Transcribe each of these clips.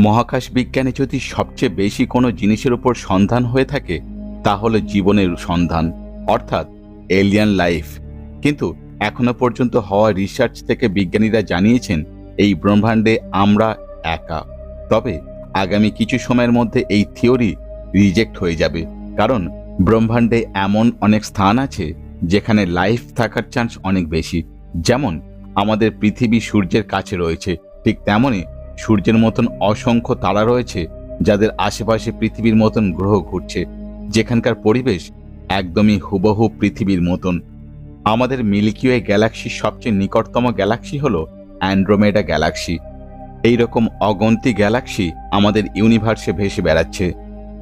মহাকাশ বিজ্ঞানে যদি সবচেয়ে বেশি কোনো জিনিসের উপর সন্ধান হয়ে থাকে তা হলো জীবনের সন্ধান, অর্থাৎ এলিয়ান লাইফ। কিন্তু এখনো পর্যন্ত হওয়া রিসার্চ থেকে বিজ্ঞানীরা জানিয়েছেন এই ব্রহ্মাণ্ডে আমরা একা। তবে আগামী কিছু সময়ের মধ্যে এই থিওরি রিজেক্ট হয়ে যাবে, কারণ ব্রহ্মাণ্ডে এমন অনেক স্থান আছে যেখানে লাইফ থাকার চান্স অনেক বেশি। যেমন আমাদের পৃথিবী সূর্যের কাছে রয়েছে, ঠিক তেমনই সূর্যের মতন অসংখ্য তারা রয়েছে যাদের আশেপাশে পৃথিবীর মতন গ্রহ ঘুরছে, যেখানকার পরিবেশ একদমই হুবহু পৃথিবীর মতন। আমাদের মিল্কি ওয়ে গ্যালাক্সির সবচেয়ে নিকটতম গ্যালাক্সি হলো অ্যান্ড্রোমেডা গ্যালাক্সি। এইরকম অগন্তি গ্যালাক্সি আমাদের ইউনিভার্সে ভেসে বেড়াচ্ছে।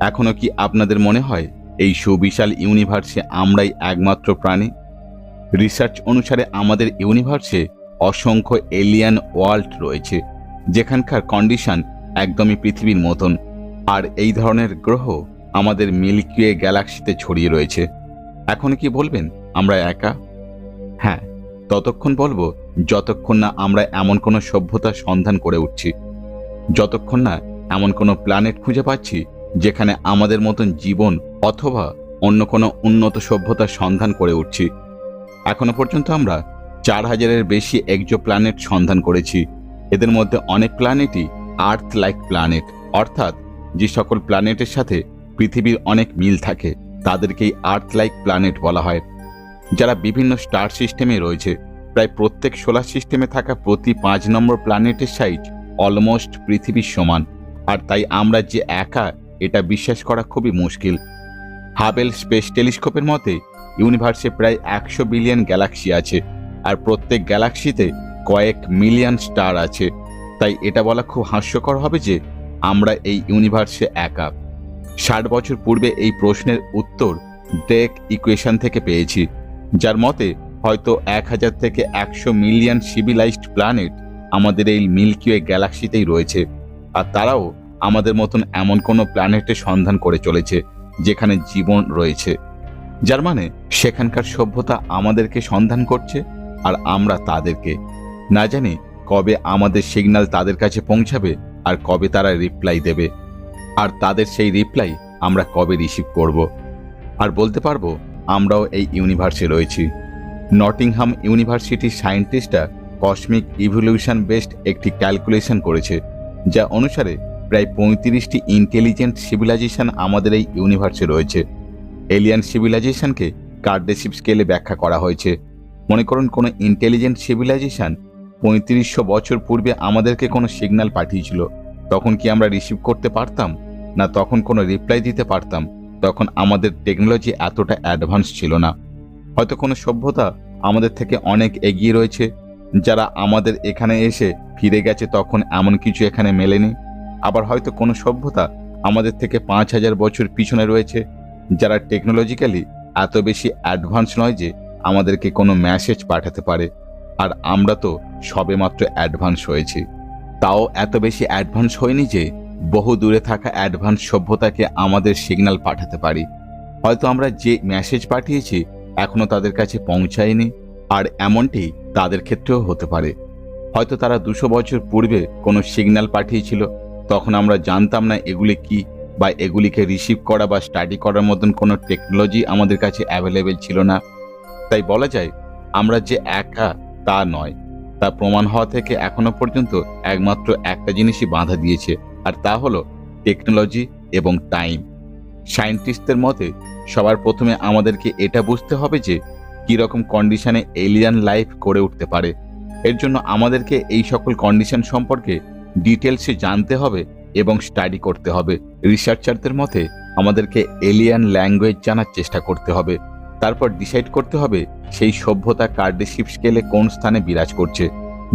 এখনো কি আপনাদের মনে হয় এই সুবিশাল ইউনিভার্সে আমরাই একমাত্র প্রাণী? রিসার্চ অনুসারে আমাদের ইউনিভার্সে অসংখ্য এলিয়ান ওয়ার্ল্ড রয়েছে, যেখানকার কন্ডিশন একদমই পৃথিবীর মতন। আর এই ধরনের গ্রহ আমাদের মিল্কি ওয়ে গ্যালাক্সিতে ছড়িয়ে রয়েছে। এখন কি বলবেন আমরা একা? হ্যাঁ, ততক্ষণ বলবো যতক্ষণ না আমরা এমন কোনো সভ্যতার সন্ধান করে উঠছি, যতক্ষণ না এমন কোনো প্ল্যানেট খুঁজে পাচ্ছি যেখানে আমাদের মতন জীবন অথবা অন্য কোনো উন্নত সভ্যতার সন্ধান করে উঠছি। এখনো পর্যন্ত আমরা 4000-এর বেশি এক্সো প্ল্যানেট সন্ধান করেছি। এদের মধ্যে অনেক প্ল্যানেটই আর্থ লাইক প্ল্যানেট, অর্থাৎ যে সকল প্ল্যানেটের সাথে পৃথিবীর অনেক মিল থাকে তাদেরকেই আর্থ লাইক প্ল্যানেট বলা হয়। যারা বিভিন্ন স্টার সিস্টেমে রয়েছে, প্রায় প্রত্যেক সোলার সিস্টেমে থাকা প্রতি 5 নম্বর প্ল্যানেটের সাইজ অলমোস্ট পৃথিবীর সমান। আর তাই আমরা যে একা এটা বিশ্বাস করা খুবই মুশকিল। হাবেল স্পেস টেলিস্কোপের মতে ইউনিভার্সে প্রায় 100 বিলিয়ন গ্যালাক্সি আছে, আর প্রত্যেক গ্যালাক্সিতে কয়েক মিলিয়ন স্টার আছে। তাই এটা বলা খুব হাস্যকর হবে যে আমরা এই ইউনিভার্সে একা। 60 বছর পূর্বে এই প্রশ্নের উত্তর ড্রেক ইকুয়েশন থেকে পেয়েছি, যার মতে হয়তো 1000 থেকে 100 মিলিয়ন সিভিলাইজড প্ল্যানেট আমাদের এই মিল্কি ওয়ে গ্যালাক্সিতেই রয়েছে, আর তারাও আমাদের মতন এমন কোনো প্ল্যানেটের সন্ধান করে চলেছে যেখানে জীবন রয়েছে। যার মানে সেখানকার সভ্যতা আমাদেরকে সন্ধান করছে আর আমরা তাদেরকে। না জানি কবে আমাদের সিগন্যাল তাদের কাছে পৌঁছাবে আর কবে তারা রিপ্লাই দেবে, আর তাদের সেই রিপ্লাই আমরা কবে রিসিভ করব। আর বলতে পারবো আমরাও এই ইউনিভার্সে রয়েছি। নটিংহাম ইউনিভার্সিটির সায়েন্টিস্টরা কসমিক ইভলিউশন বেসড একটি ক্যালকুলেশন করেছে, যা অনুসারে প্রায় 35টি ইন্টেলিজেন্ট সিভিলাইজেশন আমাদের এই ইউনিভার্সে রয়েছে। এলিয়ান সিভিলাইজেশনকে কার্ডেসিভ স্কেলে ব্যাখ্যা করা হয়েছে। মনে করুন কোনো ইন্টেলিজেন্ট সিভিলাইজেশন 3500 বছর পূর্বে আমাদেরকে কোনো সিগন্যাল পাঠিয়েছিল, তখন কি আমরা রিসিভ করতে পারতাম? না তখন কোনো রিপ্লাই দিতে পারতাম? তখন আমাদের টেকনোলজি এতটা অ্যাডভান্স ছিল না। হয়তো কোনো সভ্যতা আমাদের থেকে অনেক এগিয়ে রয়েছে, যারা আমাদের এখানে এসে ফিরে গেছে, তখন এমন কিছু এখানে মেলেনি। আবার হয়তো কোনো সভ্যতা আমাদের থেকে 5000 বছর পিছনে রয়েছে, যারা টেকনোলজিক্যালি এত বেশি অ্যাডভান্স নয় যে আমাদেরকে কোনো মেসেজ পাঠাতে পারে। আর আমরা তো সবেমাত্র অ্যাডভান্স হয়েছি, তাও এত বেশি অ্যাডভান্স হয়নি যে বহু দূরে থাকা অ্যাডভান্স সভ্যতাকে আমাদের সিগন্যাল পাঠাতে পারি। হয়তো আমরা যে মেসেজ পাঠিয়েছি এখনো তাদের কাছে পৌঁছায়নি, আর এমনটি তাদের ক্ষেত্রেও হতে পারে। হয়তো তারা 200 বছর পূর্বে কোনো সিগন্যাল পাঠিয়েছিল, তখন আমরা জানতাম না এগুলি কি, বা এগুলিকে রিসিভ করা বা স্টাডি করার মতন কোনো টেকনোলজি আমাদের কাছে অ্যাভেলেবেল ছিল না। তাই বলা যায় আমরা যে একা তা নয়। তা প্রমাণ হওয়া থেকে এখনো পর্যন্ত একমাত্র একটা জিনিসই বাধা দিয়েছে, আর তা হলো টেকনোলজি এবং টাইম। সায়েন্টিস্টদের মতে সবার প্রথমে আমাদেরকে এটা বুঝতে হবে যে কীরকম কন্ডিশনে এলিয়ান লাইফ করে উঠতে পারে। এর জন্য আমাদেরকে এই সকল কন্ডিশন সম্পর্কে ডিটেলসে জানতে হবে এবং স্টাডি করতে হবে। রিসার্চারদের মতে আমাদেরকে এলিয়ান ল্যাঙ্গুয়েজ জানার চেষ্টা করতে হবে। তারপর ডিসাইড করতে হবে সেই সভ্যতা কার্ডেসিভ স্কেলে কোন স্থানে বিরাজ করছে।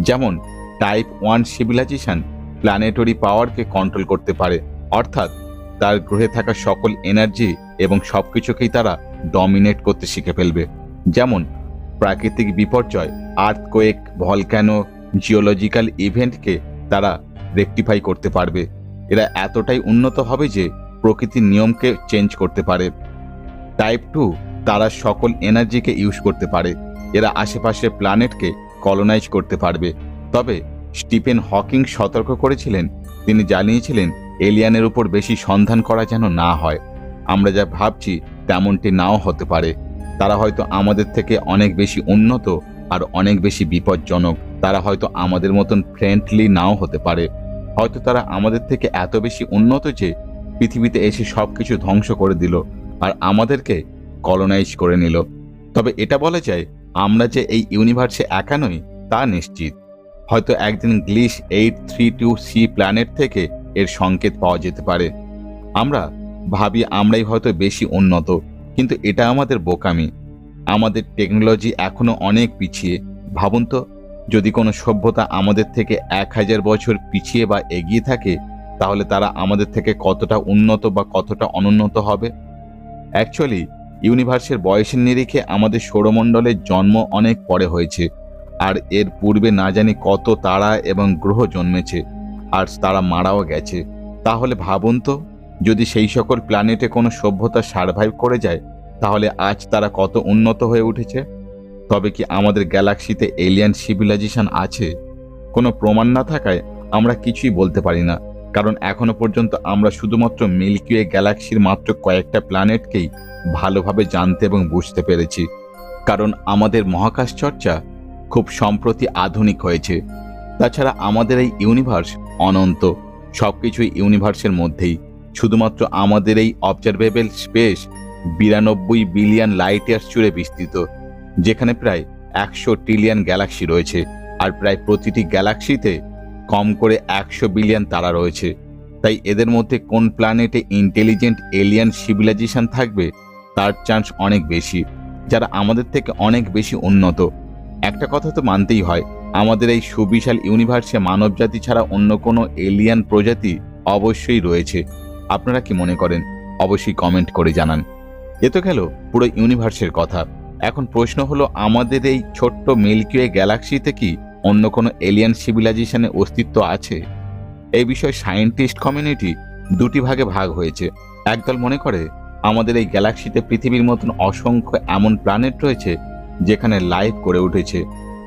যেমন টাইপ 1 সিভিলাইজেশন প্ল্যানেটরি পাওয়ারকে কন্ট্রোল করতে পারে, অর্থাৎ তার গ্রহে থাকা সকল এনার্জি এবং সবকিছুকেই তারা ডমিনেট করতে শিখে ফেলবে। যেমন প্রাকৃতিক বিপর্যয়, আর্থকোয়েক, ভলক্যানো, জিওলজিক্যাল ইভেন্টকে তারা রেকটিফাই করতে পারবে। এরা এতটাই উন্নত হবে যে প্রকৃতির নিয়মকে চেঞ্জ করতে পারে। টাইপ 2 তারা সকল এনার্জিকে ইউজ করতে পারে। এরা আশেপাশের প্ল্যানেটকে কলোনাইজ করতে পারবে। তবে স্টিফেন হকিং সতর্ক করেছিলেন। তিনি জানিয়েছিলেন এলিয়ানের উপর বেশি সন্ধান করা যেন না হয়। আমরা যা ভাবছি তেমনটি নাও হতে পারে। তারা হয়তো আমাদের থেকে অনেক বেশি উন্নত আর অনেক বেশি বিপজ্জনক। তারা হয়তো আমাদের মতন ফ্রেন্ডলি নাও হতে পারে। হয়তো তারা আমাদের থেকে এত বেশি উন্নত যে পৃথিবীতে এসে সবকিছু ধ্বংস করে দিল আর আমাদেরকে কলোনাইজ করে নিল। তবে এটা বলা যায় আমরা যে এই ইউনিভার্সে একা নই তা নিশ্চিত। হয়তো একদিন গ্লিশ 832c প্ল্যানেট থেকে এর সংকেত পাওয়া যেতে পারে। আমরা ভাবি আমরাই হয়তো বেশি উন্নত, কিন্তু এটা আমাদের বোকামি। আমাদের টেকনোলজি এখনো অনেক পিছিয়ে। ভাবুন তো, যদি কোনো সভ্যতা আমাদের থেকে 1000 বছর পিছিয়ে বা এগিয়ে থাকে, তাহলে তারা আমাদের থেকে কতটা উন্নত বা কতটা অনুন্নত হবে। অ্যাকচুয়ালি ইউনিভার্সের বয়সের নিরিখে আমাদের সৌরমণ্ডলের জন্ম অনেক পরে হয়েছে, আর এর পূর্বে না জানি কত তারা এবং গ্রহ জন্মেছে, আর তারা মারাও গেছে। তাহলে ভাবুন তো, যদি সেই সকল প্ল্যানেটে কোনো সভ্যতা সারভাইভ করে যায়, তাহলে আজ তারা কত উন্নত হয়ে উঠেছে। তবে কি আমাদের গ্যালাক্সিতে এলিয়ান সিভিলাইজেশন আছে? কোনো প্রমাণ না থাকায় আমরা কিছুই বলতে পারি না, কারণ এখনো পর্যন্ত আমরা শুধুমাত্র মিল্কি ওয়ে গ্যালাক্সির মাত্র কয়েকটা প্ল্যানেটকেই ভালোভাবে জানতে এবং বুঝতে পেরেছি। কারণ আমাদের মহাকাশ চর্চা খুব সম্প্রতি আধুনিক হয়েছে। তাছাড়া আমাদের এই ইউনিভার্স অনন্ত, সবকিছুই ইউনিভার্সের মধ্যেই। শুধুমাত্র আমাদের এই observable space 92 billion light years জুড়ে বিস্তৃত, যেখানে প্রায় 100 ট্রিলিয়ন গ্যালাক্সি রয়েছে, আর প্রায় প্রতিটি গ্যালাক্সিতে কম করে 100 বিলিয়ন তারা রয়েছে। তাই এদের মধ্যে কোন প্ল্যানেটে ইন্টেলিজেন্ট এলিয়ান সিভিলাইজেশন থাকবে তার চান্স অনেক বেশি, যারা আমাদের থেকে অনেক বেশি উন্নত। একটা কথা তো মানতেই হয়, আমাদের এই সুবিশাল ইউনিভার্সে মানবজাতি ছাড়া অন্য কোনো এলিয়ান প্রজাতি অবশ্যই রয়েছে। আপনারা কি মনে করেন? অবশ্যই কমেন্ট করে জানান। এ তো গেল পুরো ইউনিভার্সের কথা। এখন প্রশ্ন হলো, আমাদের এই ছোট্ট মিল্কি ওয়ে গ্যালাক্সিতে কি অন্য কোনো এলিয়ান সিভিলাইজেশনের অস্তিত্ব আছে? এই বিষয়ে সায়েন্টিস্ট কমিউনিটি দুটি ভাগে ভাগ হয়েছে। একদল মনে করে আমাদের এই গ্যালাক্সিতে পৃথিবীর মতন অসংখ্য এমন প্ল্যানেট রয়েছে যেখানে লাইফ গড়ে উঠেছে,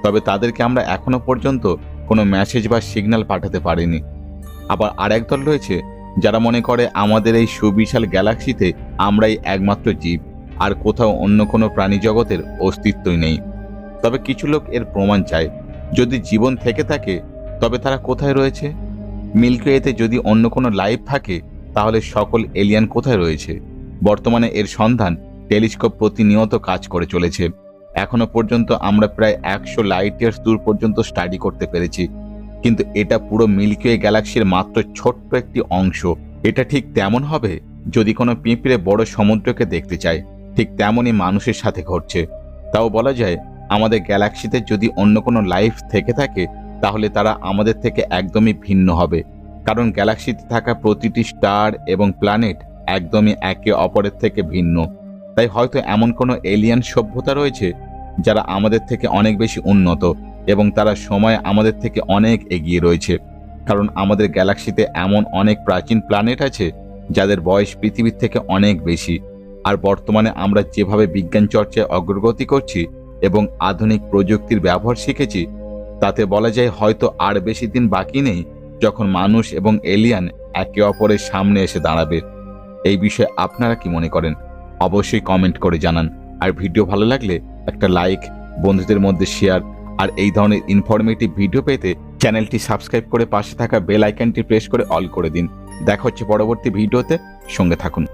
তবে তাদেরকে আমরা এখনো পর্যন্ত কোনো মেসেজ বা সিগন্যাল পাঠাতে পারিনি। আবার আরেক দল রয়েছে যারা মনে করে আমাদের এই সুবিশাল গ্যালাক্সিতে আমরাই একমাত্র জীব, আর কোথাও অন্য কোনো প্রাণী জগতের অস্তিত্বই নেই। তবে কিছু লোক এর প্রমাণ চায়। যদি জীবন থেকে থাকে তবে তারা কোথায় রয়েছে? মিল্কি ওয়েতে যদি অন্য কোনো লাইফ থাকে, তাহলে সকল এলিয়ান কোথায় রয়েছে? বর্তমানে এর সন্ধান টেলিস্কোপ প্রতিনিয়ত কাজ করে চলেছে। এখনো পর্যন্ত আমরা প্রায় 100 লাইট ইয়ার্স দূর পর্যন্ত স্টাডি করতে পেরেছি, কিন্তু এটা পুরো মিল্কি ওয়ে গ্যালাক্সির মাত্র ছোট্ট একটি অংশ। এটা ঠিক তেমন হবে যদি কোনো পিঁপড়ে বড় সমুদ্রকে দেখতে চায়, ঠিক তেমনই মানুষের সাথে ঘটছে। তাও বলা যায় আমাদের গ্যালাক্সিতে যদি অন্য কোনো লাইফ থেকে থাকে, তাহলে তারা আমাদের থেকে একদমই ভিন্ন হবে, কারণ গ্যালাক্সিতে থাকা প্রতিটি স্টার এবং প্ল্যানেট একদমই একে অপরের থেকে ভিন্ন। তাই হয়তো এমন কোনো এলিয়ান সভ্যতা রয়েছে যারা আমাদের থেকে অনেক বেশি উন্নত, এবং তারা সময়ে আমাদের থেকে অনেক এগিয়ে রয়েছে। কারণ আমাদের গ্যালাক্সিতে এমন অনেক প্রাচীন প্ল্যানেট আছে যাদের বয়স পৃথিবীর থেকে অনেক বেশি। আর বর্তমানে আমরা যেভাবে বিজ্ঞান চর্চায় অগ্রগতি করছি এবং আধুনিক প্রযুক্তির ব্যবহার শিখেছি, তাতে বলা যায় হয়তো আর বেশি দিন বাকি নেই যখন মানুষ এবং এলিয়ান একে অপরের সামনে এসে দাঁড়াবে। এই বিষয়ে আপনারা কি মনে করেন? অবশ্যই কমেন্ট করে জানান। আর ভিডিও ভালো লাগলে একটা লাইক, বন্ধুদের মধ্যে শেয়ার, আর এই ধরনের ইনফরমেটিভ ভিডিও পেতে চ্যানেলটি সাবস্ক্রাইব করে পাশে থাকা বেল আইকনটি প্রেস করে অল করে দিন। দেখা হচ্ছে পরবর্তী ভিডিওতে, সঙ্গে থাকুন।